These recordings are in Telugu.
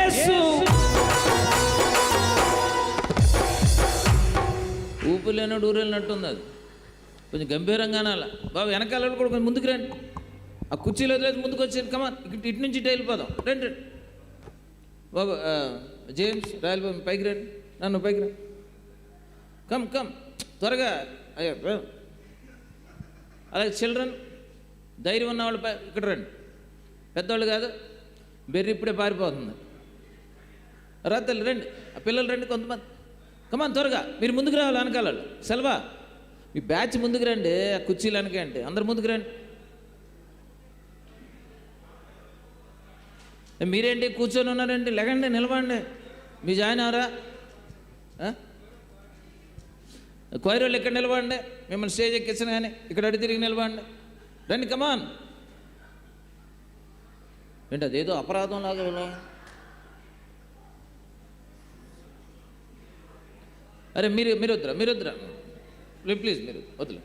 యేసు. ఊపు లేనాడు ఊరెళ్ళినట్టుంది అది. కొంచెం గంభీరంగా అనాల. బాబు వెనకాల కూడా కొంచెం ముందుకు రండి. ఆ కుర్చీలో వదిలేదు ముందుకు వచ్చాను. కమాన్ ఇటు నుంచి ఇటు వెళ్ళిపోదాం. రండి రండి బాబు. జేమ్స్ రాయల్ బాబు పైకి రండి. నన్ను పైకి రండి. కమ్ కమ్ త్వరగా. అయ్యో అలాగే చిల్డ్రన్ ధైర్యం ఉన్నవాళ్ళు ఇక్కడ రండి. పెద్దవాళ్ళు కాదు. బెర్రీ ఇప్పుడే పారిపోతుంది. రాత్రులు రండి. ఆ పిల్లలు రండి కొంతమంది. కమాన్ త్వరగా మీరు ముందుకు రావాలి. వెనకాల సెల్వా మీ బ్యాచ్ ముందుకు రండి. ఆ కుర్చీలు వెనకే అంటే అందరు ముందుకు రండి. మీరేంటి కూర్చొని ఉన్నారండి? లెగండి నిలవండి. మీ జాయిన్ అవరా? క్వైరోళ్ళు ఇక్కడ నిలవండి. మిమ్మల్ని స్టేజ్ ఎక్కించిన కానీ ఇక్కడ అడి తిరిగి నిలవండి. రండి కమాన్. ఏంటి అదేదో అపరాధం లాగా. అరే మీరు వద్దురా ప్లీజ్ మీరు వద్దులే.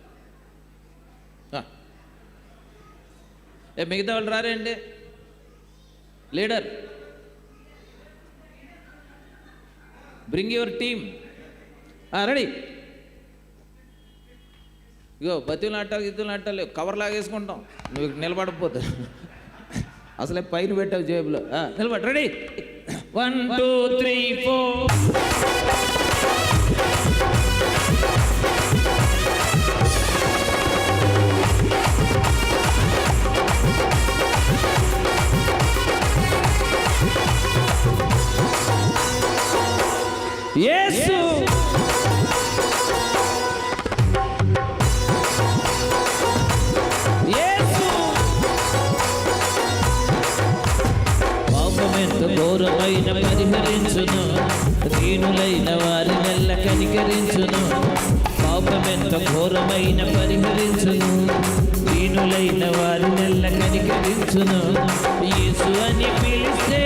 మిగతా వాళ్ళు రారేంటి? Leader bring your team. Ready. ఇగో బతులు ఆటాలు కవర్ లాగేసుకుంటాం నువ్వు నిలబడకపోతే. అసలే పైన పెట్టావు జేబులో. నిలబడి రెడీ. 1 2 3 4. యేసు. యేసు. పాపమెంత ఘోరమైన పరిహరించును, దీనులైన వారి నెల్ల కనికరించును. పాపమెంత ఘోరమైన పరిహరించును, దీనులైన వారి నెల్ల కనికరించును. యేసు అని పిలిస్తే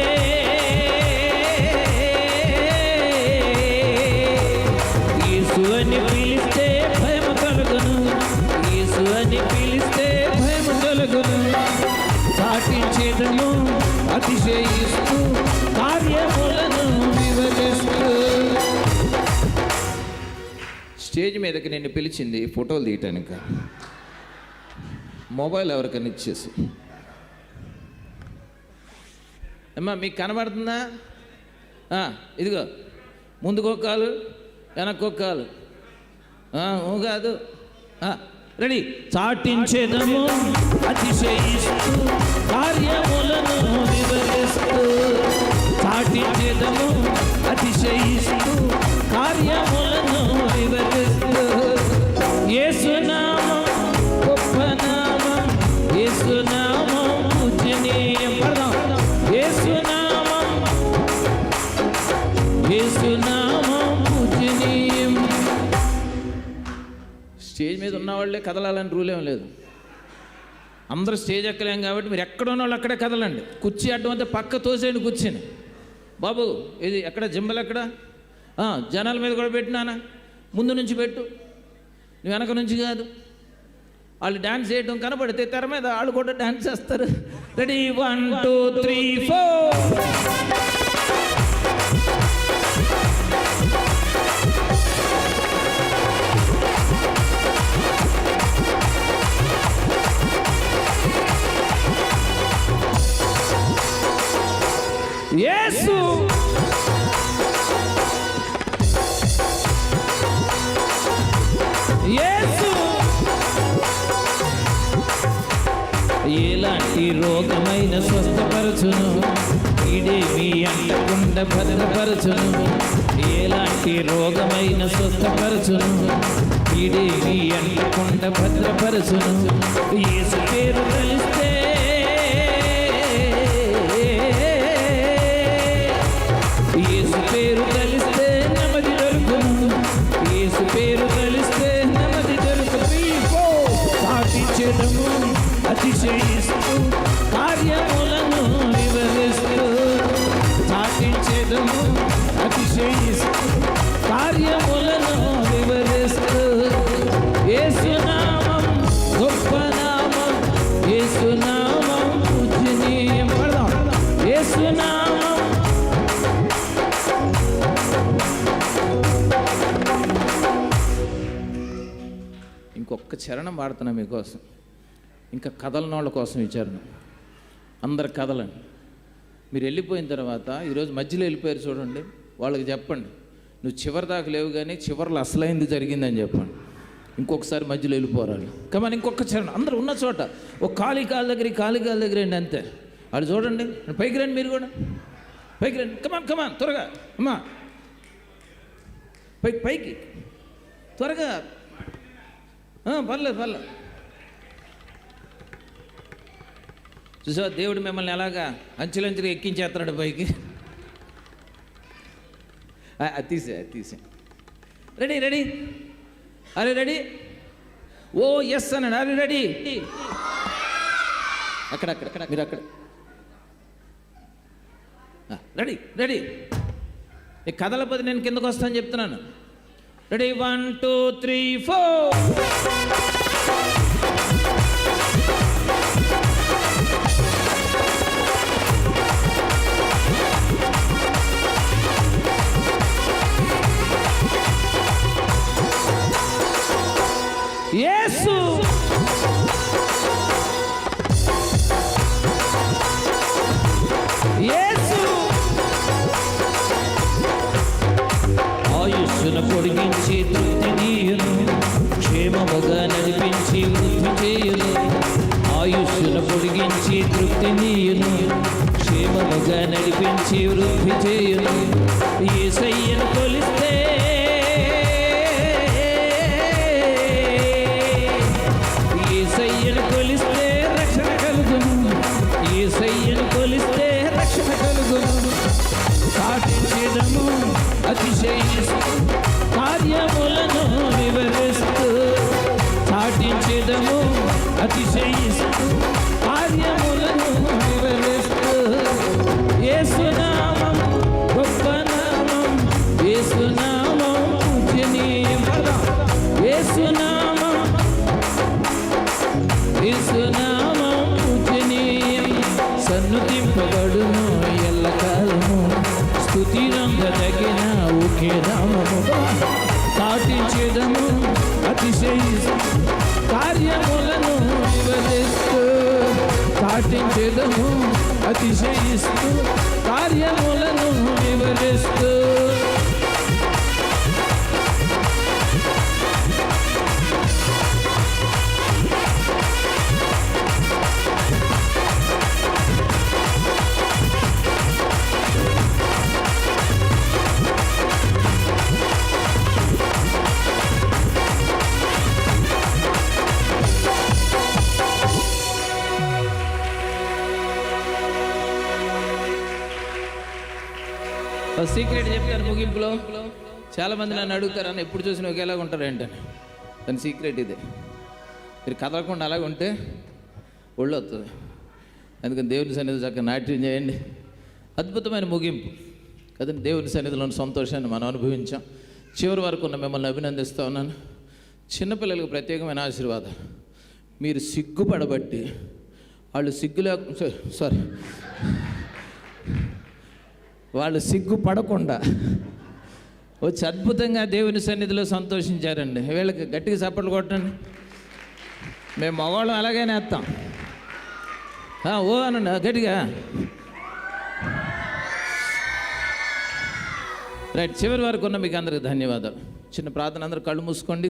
అని పిలిస్తే భయము కలుగును. యేసు అని పిలిస్తే భయము కలుగును. చాటించేదము అతిశయిస్తూ కార్యములను వివరిస్తూ. స్టేజ్ మీదకి నిన్ను పిలిచింది ఫోటోలు తీయటానికి. మొబైల్ ఎవరికైనా ఇచ్చేసి. అమ్మా మీకు కనబడుతుందా? ఇదిగో ముందుకు ఒక కాలు వెనక్కొక కాలు. కాదు. రెడీ. చాటించేదము అతిశయిస్తూ కార్యములను వివరిస్తూ. చాటించేదము అతిశయిస్తూ కార్యములను వివరిస్తూ. యేసు నామం గొప్ప నామం, యేసు నామం పూజనీయం. పడదాం. యేసు నామం, యేసు నామం పూజనీయం. స్టేజ్ మీద ఉన్నవాళ్ళే కదలాలని రూల్ ఏం లేదు. అందరూ స్టేజ్ ఎక్కలేం కాబట్టి మీరు ఎక్కడ ఉన్న వాళ్ళు అక్కడే కదలండి. కుర్చీ అడ్డం అంతే పక్క తోసేయండి కుర్చీని. బాబు ఇది ఎక్కడ జింబలు ఎక్కడ? జనాల మీద కూడా పెట్టినానా? ముందు నుంచి పెట్టు, నువ్వు వెనక నుంచి కాదు. వాళ్ళు డ్యాన్స్ చేయడం కనపడితే తెర మీద వాళ్ళు కూడా డ్యాన్స్ చేస్తారు. రెడీ 1 2 3 4. యేసు. యేసు. ఎలాంటి రోగమైన స్వస్థపరచును, ఇదేమి అంటకుండా భద్రపరచును. ఎలాంటి రోగమైన స్వస్థపరచును, ఇదేమి అంటకుండా భద్రపరచును. యేసు పేరు కలిస్తే, యేసు పేరు కలిస్తే నెమ్మది దొరుకును. యేసు పేరు కలిస్తే నెమ్మది దొరుకును. సాటించడము అతిశయిస్తూ కార్యములను వివరిస్తూ. సాటించడము అతిశయిస్తూ కార్యములను వివరిస్తూ. యేసు నామం గొప్ప నామం, యేసు నామం పూజనీయం. పడదాం. యేసు నామం ఒక్క చరణం పాడుతున్నా మీకోసం. ఇంకా కదలని వాళ్ళ కోసం ఈ చరణం. అందరు కదలండి. మీరు వెళ్ళిపోయిన తర్వాత ఈరోజు మధ్యలో వెళ్ళిపోయారు చూడండి, వాళ్ళకి చెప్పండి, నువ్వు చివరి దాకా లేవు కానీ చివరిలో అసలైంది జరిగిందని చెప్పండి. ఇంకొకసారి మధ్యలో వెళ్ళిపోరాలి. కమని ఇంకొక చరణం. అందరూ ఉన్న చోట ఒక కాలి కాలు దగ్గర అండి, అంతే. వాళ్ళు చూడండి, పైకి రండి, మీరు కూడా పైకి రండి. కమాన్ త్వరగా అమ్మా, పైకి త్వరగా. పర్లేదు. చూసా, దేవుడు మిమ్మల్ని ఎలాగా అంచెలంచెలుగా ఎక్కించేస్తున్నాడు పైకి. తీసే రెడీ అరే రెడీ, ఓ ఎస్ అన్నాడు. అరే రెడీ, అక్కడ మీరు అక్కడ రెడీ. ఈ కథలపతి నేను కిందకు వస్తాను చెప్తున్నాను. రెడీ, 1 2 3 4. యేసు ఆయుష్ను పొడిగించి తృప్తి నీయును, క్షేమముగా నడిపించి వృద్ధి చేయును. ఆయుష్ను పొడిగించి తృప్తి నీయును, క్షేమముగా నడిపించి వృద్ధి చేయును. యేసయ్యను కొలిస్తే రక్షణ కలుగును. యేసయ్యను కొలిస్తే రక్షణ కలుగును. సాటించెదము అతిశయిస్తూ కార్యములను వివరిస్తూ, సాటించెదము అతిశయిస్తూ కార్యములను వివరిస్తూ. యేసునామం గొప్ప నామం, యేసునామం పూజనీయం. యేసునామం పూజనీయం, సన్నుతింపబడును ఎల్లకాలము. స్తుతి రంగదగిన ఒకే నామము. సాటించెదము అతిశయిస్తూ కార్యములను వివరిస్తూ, సాటించెదము అతిశయిస్తూ కార్యములను వివరిస్తూ. సీక్రెట్ చెప్తాను ముగింపులో. చాలామంది నన్ను అడుగుతారు, అన్న ఎప్పుడు చూసినా ఒకేలాగా ఉంటారు ఏంటని. దాని సీక్రెట్ ఇదే. మీరు కదలకుండా అలాగ ఉంటే ఒళ్ళు వస్తుంది. అందుకని దేవుని సన్నిధి చక్కగా నాట్యం చేయండి. అద్భుతమైన ముగింపు కదండి. దేవుని సన్నిధిలోని సంతోషాన్ని మనం అనుభవించాం. చివరి వరకు ఉన్న మిమ్మల్ని అభినందిస్తూ ఉన్నాను. చిన్నపిల్లలకు ప్రత్యేకమైన ఆశీర్వాదాలు. మీరు సిగ్గుపడబట్టి వాళ్ళు వాళ్ళు సిగ్గుపడకుండా వచ్చి అద్భుతంగా దేవుని సన్నిధిలో సంతోషించారండి. వీళ్ళకి గట్టిగా చప్పట్లు కొట్టండి. మేము మగవాళ్ళం అలాగైనా వేస్తాం. ఓ అనండి గట్టిగా. రైట్, చివరి వరకు ఉన్న మీకు అందరికి ధన్యవాదాలు. చిన్న ప్రార్థన, అందరూ కళ్ళు మూసుకోండి.